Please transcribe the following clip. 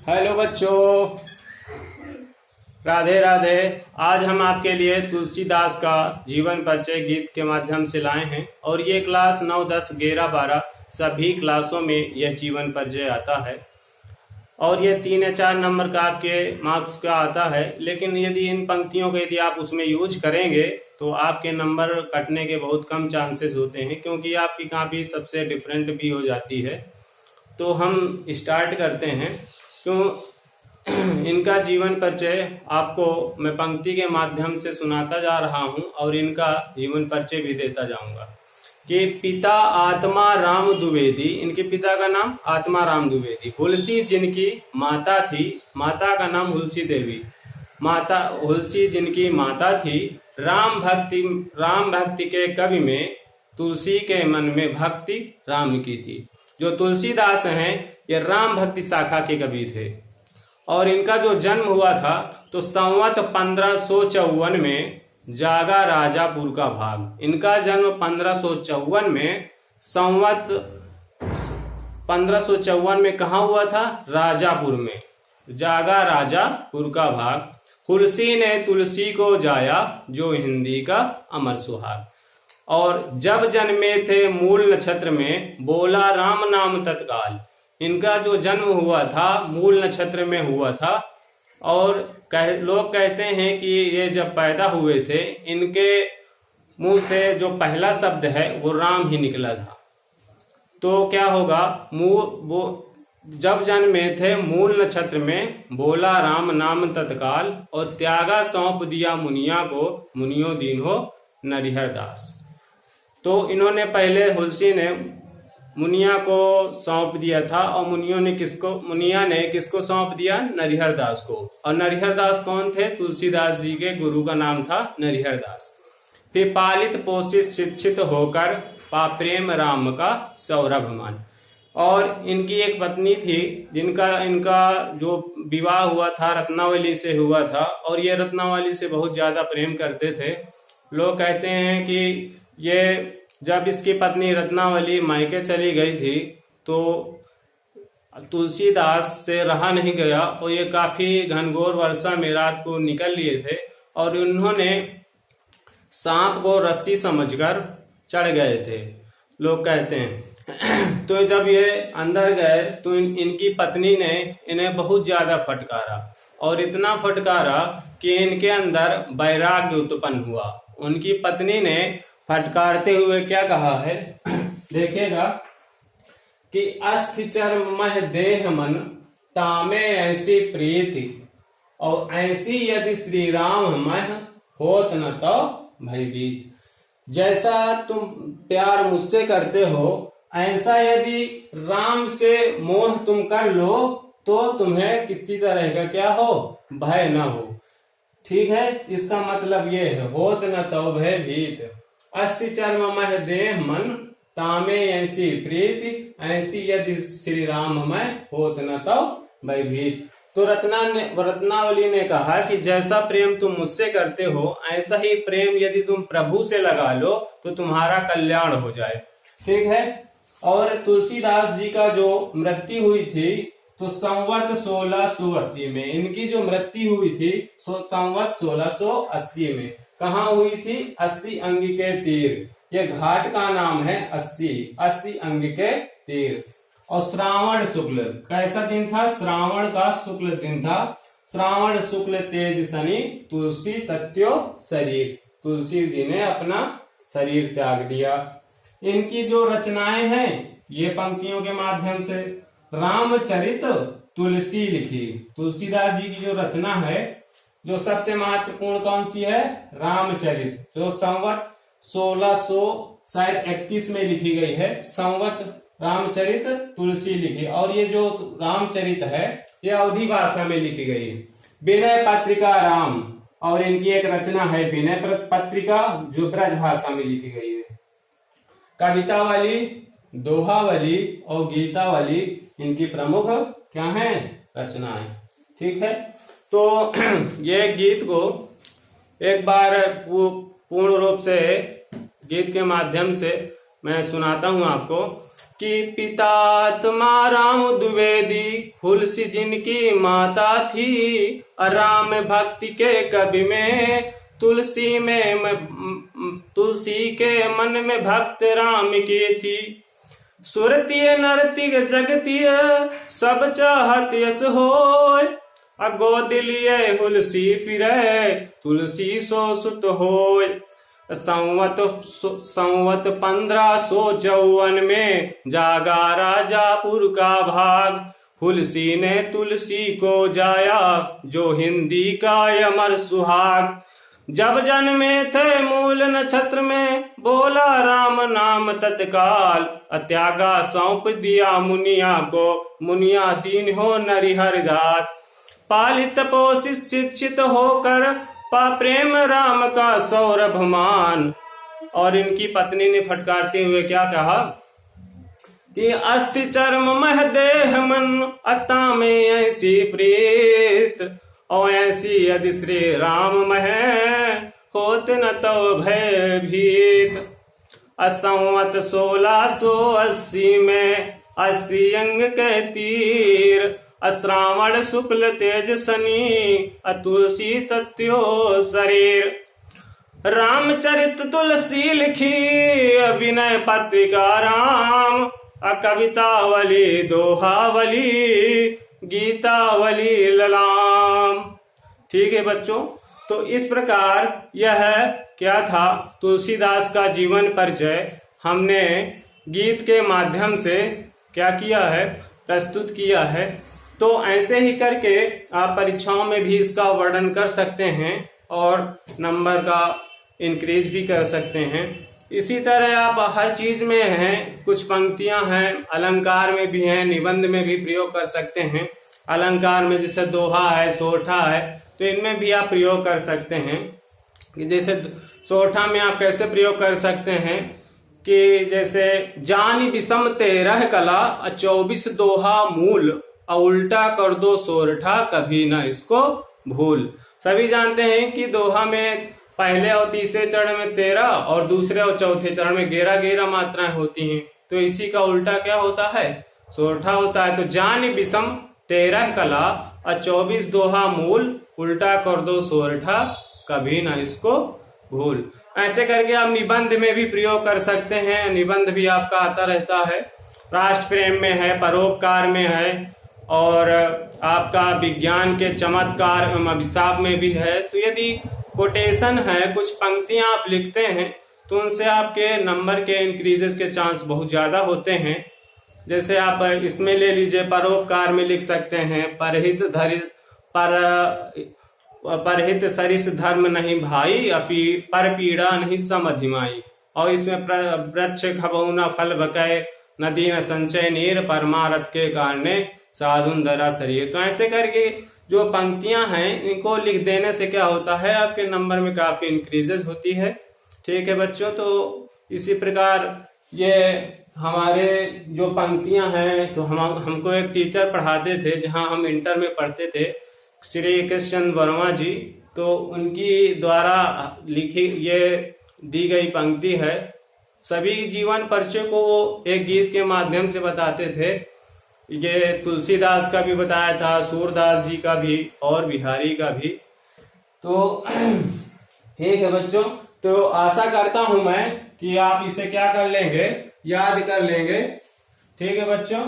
Hello बच्चों, राधे राधे। आज हम आपके लिए तुलसीदास का जीवन परिचय गीत के माध्यम से लाए हैं और ये क्लास 9, 10, 11, 12 सभी क्लासों में यह जीवन परिचय आता है और ये 3 या 4 नंबर का आपके मार्क्स का आता है। लेकिन यदि इन पंक्तियों को यदि आप उसमें यूज करेंगे तो आपके नंबर कटने के बहुत कम चांसेस होते हैं, क्योंकि आपकी कॉपी सबसे डिफरेंट भी हो जाती है। तो हम स्टार्ट करते हैं। क्यों इनका जीवन परिचय आपको मैं पंक्ति के माध्यम से सुनाता जा रहा हूं और इनका जीवन परिचय भी देता जाऊंगा कि पिता आत्मा राम द्विवेदी, इनके पिता का नाम आत्मा राम द्विवेदी, हुलसी जिनकी माता थी, माता का नाम हुलसी देवी, माता हुलसी जिनकी माता थी, राम भक्ति के कवि में तुलसी के मन में भक्ति राम की थी। जो तुलसीदास हैं ये राम भक्ति शाखा के कवि थे और इनका जो जन्म हुआ था तो संवत 1554 में जागा राजापुर का भाग। इनका जन्म 1554 में संवत 1554 में कहा हुआ था? राजापुर में, जागा राजापुर का भाग। हुलसी ने तुलसी को जाया जो हिंदी का अमर सुहाग। और जब जन्मे थे मूल नक्षत्र में बोला राम नाम तत्काल। इनका जो जन्म हुआ था मूल नक्षत्र में हुआ था और लोग कहते हैं कि ये जब पैदा हुए थे इनके मुंह से जो पहला शब्द है वो राम ही निकला था। तो क्या होगा? वो जब जन्मे थे मूल नक्षत्र में बोला राम नाम तत्काल और त्यागा सौंप दिया मुनिया को, मुनियो दीन्हो नरिहर दास। तो इन्होंने पहले हुलसी ने मुनिया को सौंप दिया था और मुनिया ने किसको सौंप दिया? नरिहर दास को। और नरिहर दास कौन थे? तुलसीदास जी के गुरु का नाम था नरिहर दास। फिर पालित पोषित शिक्षित होकर पा प्रेम राम का सौरभ मान। और इनकी एक पत्नी थी इनका जो विवाह हुआ था रत्नावली से हुआ था और ये रत्नावली से बहुत ज्यादा प्रेम करते थे। लोग कहते हैं कि ये जब इसकी पत्नी रत्नावली मायके चली गई थी तो तुलसीदास से रहा नहीं गया और ये काफी घनघोर वर्षा में रात को निकल लिए थे और उन्होंने सांप को रस्सी समझकर चढ़ गए थे, लोग कहते हैं। तो जब ये अंदर गए तो इनकी पत्नी ने इन्हें बहुत ज्यादा फटकारा और इतना फटकारा कि इनके अंदर वैराग्य उत्पन्न हुआ। उनकी पत्नी ने फटकारते हुए क्या कहा है? देखिएगा कि अस्थि चर्म मह देह मन तामे ऐसी प्रीति और ऐसी यदि श्री राम मह होत न तो भयभीत। जैसा तुम प्यार मुझसे करते हो ऐसा यदि राम से मोह तुम कर लो तो तुम्हें किसी तरह का क्या हो? भय न हो। ठीक है, इसका मतलब ये है होत न तो भयभीत। अस्थि चर्म मह देह मन तामे ऐसी प्रीति ऐसी यदि श्री राम मय होत न तो भयभीत। तो रत्नावली ने कहा कि जैसा प्रेम तुम मुझसे करते हो ऐसा ही प्रेम यदि तुम प्रभु से लगा लो तो तुम्हारा कल्याण हो जाए। ठीक है। और तुलसीदास जी का जो मृत्यु हुई थी तो संवत 1680 में इनकी जो मृत्यु हुई थी संवत 1680 में कहाँ हुई थी? 80 अंग के तीर। ये घाट का नाम है 80 अंग के तीर। और श्रावण शुक्ल कैसा दिन था? श्रावण का शुक्ल दिन था। श्रावण शुक्ल तेज शनि तुलसी तत्यो शरीर। तुलसी जी ने अपना शरीर त्याग दिया। इनकी जो रचनाएं हैं ये पंक्तियों के माध्यम से रामचरित तुलसी लिखी। तुलसीदास जी की जो रचना है जो सबसे महत्वपूर्ण कौन सी है? रामचरित, जो संवत 1631 में लिखी गई है। संवत रामचरित तुलसी लिखी और ये जो रामचरित है ये अवधी भाषा में लिखी गई है। विनय पत्रिका राम और इनकी एक रचना है विनय पत्रिका जो ब्रज भाषा में लिखी गई है। कवितावली, दोहावली और गीतावली इनकी प्रमुख क्या है? रचनाएं। ठीक है। तो ये गीत को एक बार पूर्ण रूप से गीत के माध्यम से मैं सुनाता हूं आपको कि पिता राम द्विवेदी, हुलसी जिनकी माता थी। राम भक्ति के कवि में तुलसी के मन में भक्त राम की थी। सुरतीय नरतिय जगतीय सब चाहत यस होय। गोद लिए हुलसी फिरे तुलसी सो सुत होय। संवत 1554 में जागा राजापुर का भाग। हुलसी ने तुलसी को जाया जो हिंदी का अमर सुहाग। जब जन्मे थे मूल नक्षत्र में बोला राम नाम तत्काल। त्यागा सौंप दिया मुनिया को, मुनिया दीन हो नरिहरदास। पालित पोषित शिक्षित होकर पा प्रेम राम का सौरभ मान। और इनकी पत्नी ने फटकारते हुए क्या कहा कि अस्थि चर्म मह देह मन, अता में ऐसी प्रीत। और ऐसी यदि श्री राम मह होत न तो भय भीत। असंवत 1680 में 80 अंग के तीर। श्रावण शुक्ल तेज शनि, तुलसी तत्यो शरीर। रामचरित तुलसी लिखी अभिनय पत्रिका राम। कवितावली दोहावली गीतावली ललाम। ठीक है बच्चों, तो इस प्रकार यह क्या था, तुलसीदास का जीवन परिचय हमने गीत के माध्यम से क्या किया है, प्रस्तुत किया है। तो ऐसे ही करके आप परीक्षाओं में भी इसका वर्णन कर सकते हैं और नंबर का इंक्रीज भी कर सकते हैं। इसी तरह आप हर चीज में हैं, कुछ पंक्तियां हैं, अलंकार में भी हैं, निबंध में भी प्रयोग कर सकते हैं। अलंकार में जैसे दोहा है, सोठा है, तो इनमें भी आप प्रयोग कर सकते हैं। जैसे सोठा में आप कैसे प्रयोग कर सकते हैं कि जैसे जानी विषम 13 कला, 24 दोहा मूल। उल्टा कर दो सोरठा कभी ना इसको भूल। सभी जानते हैं कि दोहा में पहले और तीसरे चरण में 13 और दूसरे और चौथे चरण में 11 मात्राएं होती हैं। तो इसी का उल्टा क्या होता है, सोरठा होता है। तो जान विषम 13 कला और 24 दोहा मूल। उल्टा कर दो सोरठा कभी ना इसको भूल। ऐसे करके आप निबंध में भी प्रयोग कर सकते हैं। निबंध भी आपका आता रहता है, राष्ट्र प्रेम में है, परोपकार में है, और आपका विज्ञान के चमत्कार एवं अभिशाप में भी है। तो यदि कोटेशन है, कुछ पंक्तियां आप लिखते हैं, तो उनसे आपके नंबर के इंक्रीजेस के चांस बहुत ज्यादा होते हैं। जैसे आप इसमें ले लीजिए, परोपकार में लिख सकते हैं परहित सरिस धर्म नहीं भाई, पर पीड़ा नहीं सम अधिमाई। और इसमें वृक्ष खबौना फल बकै, नदी न संचय नीर, परमारथ के कारणे साधुन दरा शरीर। तो ऐसे करके जो पंक्तियां हैं इनको लिख देने से क्या होता है, आपके नंबर में काफी इंक्रीजेस होती है। ठीक है बच्चों, तो इसी प्रकार ये हमारे जो पंक्तियां हैं, तो हमको एक टीचर पढ़ाते थे जहां हम इंटर में पढ़ते थे, श्री कृष्ण वर्मा जी। तो उनकी द्वारा लिखी ये दी गई पंक्ति है। सभी जीवन परिचय को वो एक गीत के माध्यम से बताते थे। ये तुलसीदास का भी बताया था, सूरदास जी का भी और बिहारी का भी। तो ठीक है बच्चों, तो आशा करता हूं मैं कि आप इसे क्या कर लेंगे, याद कर लेंगे। ठीक है बच्चों।